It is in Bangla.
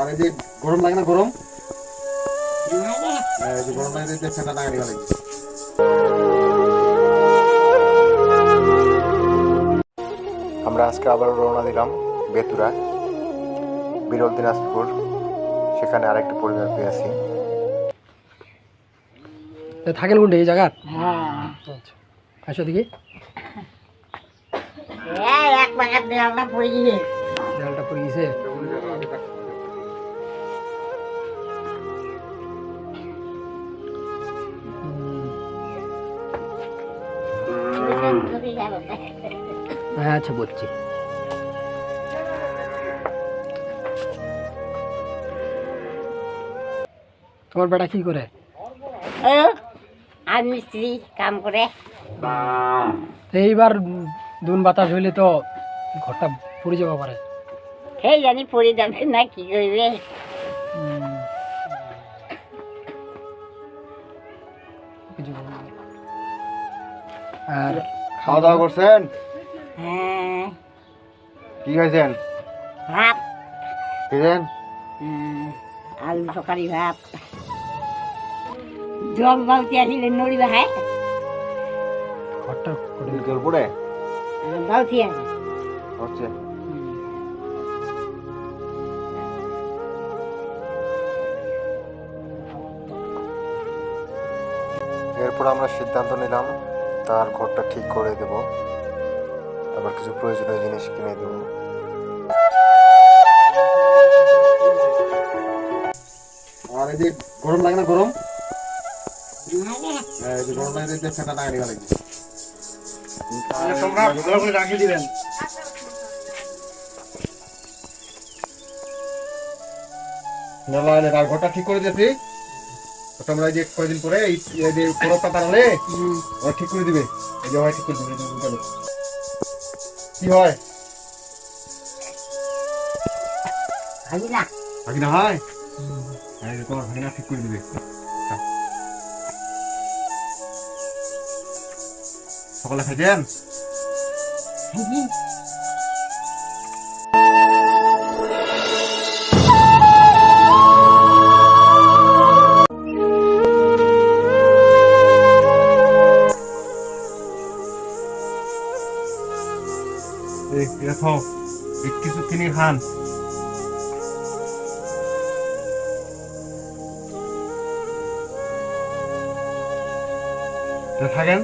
আর এই যে গরম লাগে না, গরম এই যে গরম লাগে, ফ্যানটা লাগাই দিবা লাগবে। আমরা আজকে আবার রওনা দিলাম বেতুরা, বিরল দিনাজপুর। সেখানে আরেকটা পরিবার পেয়েছি। থাকেন কোনটা এই জায়গা? হ্যাঁ, আচ্ছা, আসো দেখি। এক পাকার দেওয়ালটা পড়ে গিয়ে দেয়ালটা পড়ে গেছে। হ্যাঁ, আচ্ছা বলছি। তোমার বেটা কি করে? আর মিস্ত্রি কাম করে। এইবার দুন বাতাস হইলে তো ঘরটা পড়ে যাবো পারে। সেই জানি পড়ে যাবে না কি করবে। কিছু বলবো না। আর খাওয়া দাওয়া করছেন? হ্যাঁ, কি খাইছেন? ভাত, খেয়েছেন? আলু তরকারি ভাত, জল বালতি আসলে নড়িবা হ্যাঁ, ঘরটা করে জল পড়ে বালতি আছে। হচ্ছে। এরপর আমরা সিদ্ধান্ত নিলাম তার ঘরটা ঠিক করে দেব, তারপর কিছু প্রয়োজনীয় জিনিস কিনে দেব। আর এই যে গরম লাগে না, গরম এই যে গরম লাগে, ফ্যানটা লাগাই দিবা লাগবে। তোমরা ভালো করে রাখিয়ে দিবেন। আর ঘরটা ঠিক করে দিয়েছি। তোমরা এই যে কয়েকদিন পরে এই যে কোরপটা তাড়ালে ওরা ঠিক করে দিবে। এই যে হয় ঠিক করে দিবে। কি হয়? ভাবি না ভাগিনা হয়? এই যে তোমার ভাগিনা ঠিক করে দিবে। সকালে খাইছেন? দেখো কিছু কিনে খান। থাকেন।